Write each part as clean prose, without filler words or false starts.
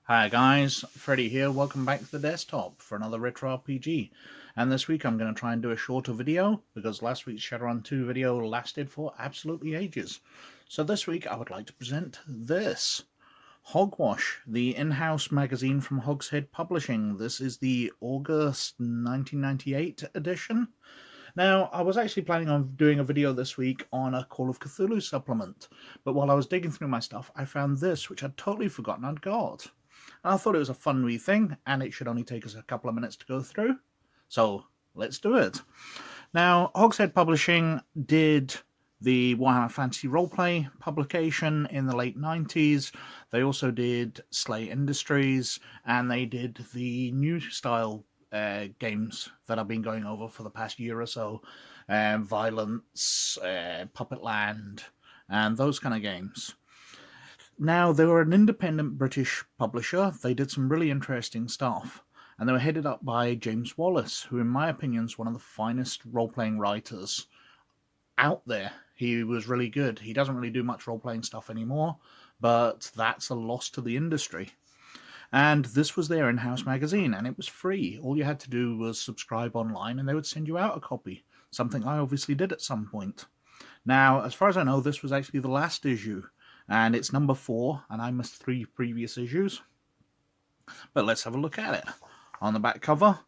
Hi guys, Freddy here, welcome back to the desktop for another Retro RPG. And this week I'm going to try and do a shorter video, because last week's Shadowrun 2 video lasted for absolutely ages. So this week I would like to present this. Hogwash, the in-house magazine from Hogshead Publishing. This is the August 1998 edition. Now, I was actually planning on doing a video this week on a Call of Cthulhu supplement, but while I was digging through my stuff, I found this, which I'd totally forgotten I'd got. And I thought it was a fun wee thing, and it should only take us a couple of minutes to go through. So, let's do it. Now, Hogshead Publishing did the Warhammer Fantasy Roleplay publication in the late 90s. They also did Slay Industries, and they did the new style games that I've been going over for the past year or so. Violence, Puppet Land, and those kind of games. Now, they were an independent British publisher. They did some really interesting stuff. And they were headed up by James Wallace, who in my opinion is one of the finest role-playing writers out there. He was really good. He doesn't really do much role-playing stuff anymore, but that's a loss to the industry. And this was their in-house magazine, and it was free. All you had to do was subscribe online, and they would send you out a copy, something I obviously did at some point. Now, as far as I know, this was actually the last issue, and it's number 4, and I missed 3 previous issues. But let's have a look at it. On the back cover,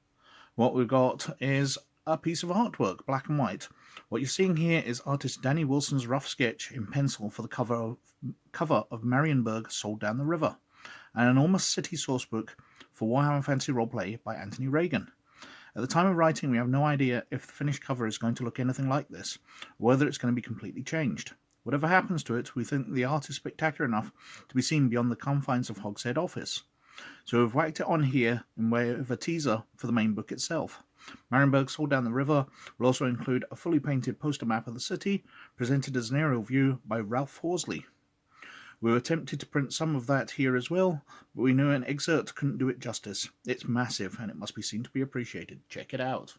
what we've got is a piece of artwork, black and white. What you're seeing here is artist Danny Wilson's rough sketch in pencil for the cover of Marienburg, Sold Down the River, an enormous city sourcebook for Warhammer Fantasy Roleplay by Anthony Reagan. At the time of writing, we have no idea if the finished cover is going to look anything like this, or whether it's going to be completely changed. Whatever happens to it, we think the art is spectacular enough to be seen beyond the confines of Hogshead office. So we've whacked it on here in way of a teaser for the main book itself. Marienburg, Sold Down the River will also include a fully painted poster map of the city, presented as an aerial view by Ralph Horsley. We were tempted to print some of that here as well, but we knew an excerpt couldn't do it justice. It's massive, and it must be seen to be appreciated. Check it out.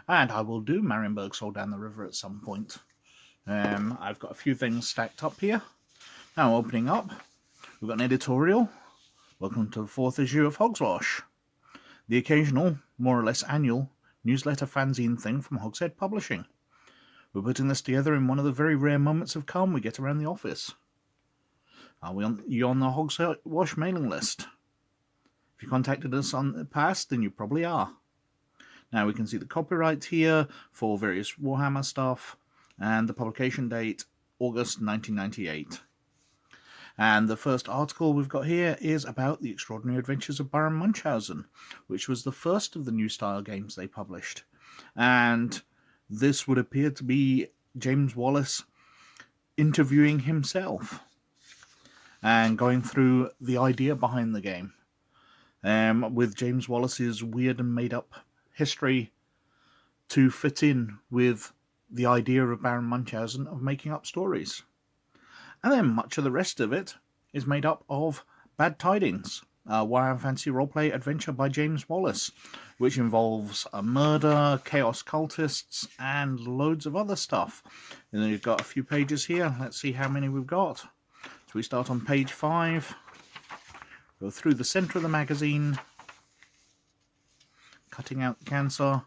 And I will do Marienburg, Sold Down the River at some point. I've got a few things stacked up here. Now opening up, we've got an editorial. Welcome to the 4th issue of Hogwash, the occasional, more or less annual, newsletter fanzine thing from Hogshead Publishing. We're putting this together in one of the very rare moments of calm we get around the office. Are you on the Hogwash mailing list? If you contacted us on the past, then you probably are. Now we can see the copyright here for various Warhammer stuff, and the publication date, August 1998. And the first article we've got here is about the extraordinary adventures of Baron Munchausen, which was the first of the new style games they published. And this would appear to be James Wallace interviewing himself and going through the idea behind the game, with James Wallace's weird and made-up history to fit in with the idea of Baron Munchausen of making up stories. And then much of the rest of it is made up of Bad Tidings, a Warhammer Fantasy Roleplay adventure by James Wallace, which involves a murder, chaos cultists, and loads of other stuff. And then you've got a few pages here. Let's see how many we've got. So we start on page 5, go through the centre of the magazine, cutting out the cancer,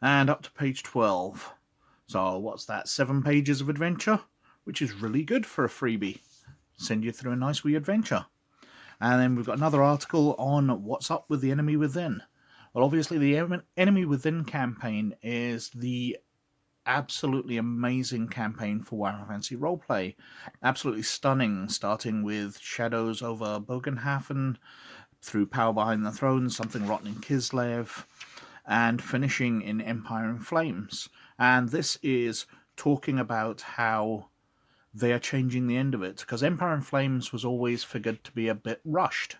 and up to page 12. So what's that, 7 pages of adventure? Which is really good for a freebie. Send you through a nice wee adventure. And then we've got another article on what's up with the Enemy Within. Well, obviously the Enemy Within campaign is the absolutely amazing campaign for Warhammer Fantasy Roleplay. Absolutely stunning, starting with Shadows over Bogenhafen, through Power Behind the Throne, Something Rotten in Kislev, and finishing in Empire in Flames. And this is talking about how they are changing the end of it, because Empire in Flames was always figured to be a bit rushed.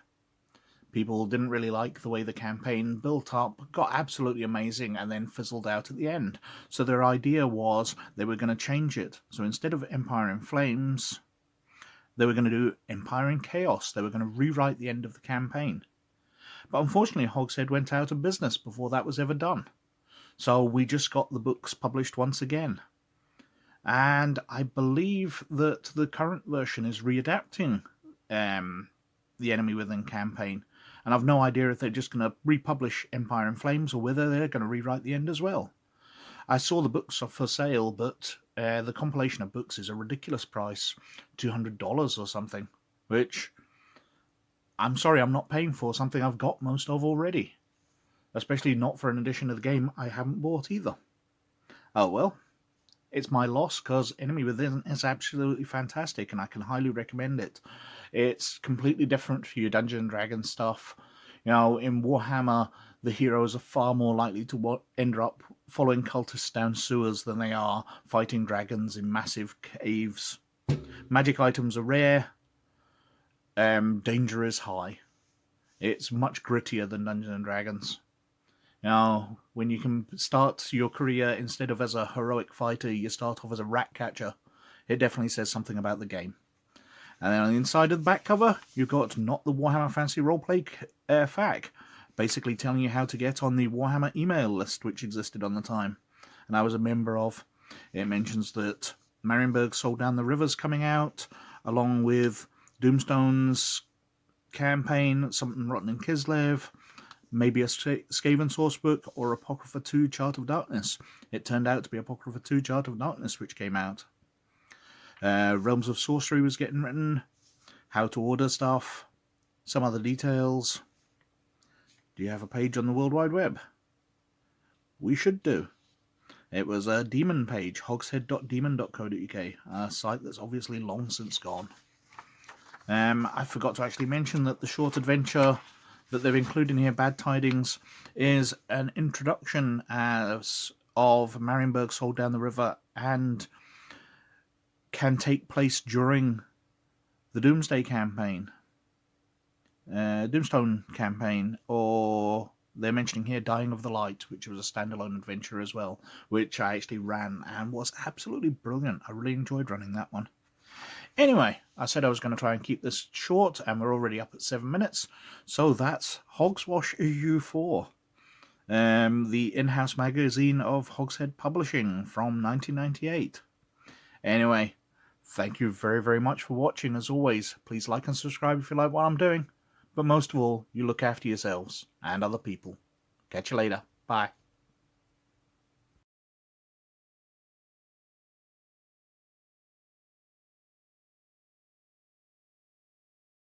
People didn't really like the way the campaign built up, got absolutely amazing, and then fizzled out at the end. So their idea was they were going to change it. So instead of Empire in Flames, they were going to do Empire in Chaos. They were going to rewrite the end of the campaign. But unfortunately, Hogshead went out of business before that was ever done. So we just got the books published once again. And I believe that the current version is readapting the Enemy Within campaign. And I've no idea if they're just going to republish Empire in Flames or whether they're going to rewrite the end as well. I saw the books are for sale, but the compilation of books is a ridiculous price, $200 or something, which I'm sorry I'm not paying for something I've got most of already. Especially not for an edition of the game I haven't bought either. Oh well, it's my loss because Enemy Within is absolutely fantastic and I can highly recommend it. It's completely different for your Dungeons & Dragons stuff. You know, in Warhammer, the heroes are far more likely to end up following cultists down sewers than they are fighting dragons in massive caves. Magic items are rare. Danger is high. It's much grittier than Dungeons & Dragons. Now, when you can start your career instead of as a heroic fighter, you start off as a rat catcher. It definitely says something about the game. And then on the inside of the back cover, you've got not the Warhammer Fantasy Roleplay FAQ, basically telling you how to get on the Warhammer email list, which existed on the time, and I was a member of. It mentions that Marienburg Sold Down the River's coming out, along with Doomstone's campaign, Something Rotten in Kislev, maybe a Skaven source book, or Apocrypha 2 Chart of Darkness. It turned out to be Apocrypha 2 Chart of Darkness, which came out. Realms of Sorcery was getting written, how to order stuff, some other details. Do you have a page on the World Wide Web? We should do. It was a demon page, hogshead.demon.co.uk, a site that's obviously long since gone. I forgot to actually mention that the short adventure that they've included in here, Bad Tidings, is an introduction of Marienburg Sold Down the River and can take place during the Doomsday campaign, Doomstone campaign, or they're mentioning here Dying of the Light, which was a standalone adventure as well, which I actually ran and was absolutely brilliant. I really enjoyed running that one. Anyway, I said I was going to try and keep this short, and we're already up at 7 minutes, so that's Hogwash EU4, the in-house magazine of Hogshead Publishing from 1998. Anyway, thank you very, very much for watching. As always, please like and subscribe if you like what I'm doing. But most of all, you look after yourselves and other people. Catch you later. Bye.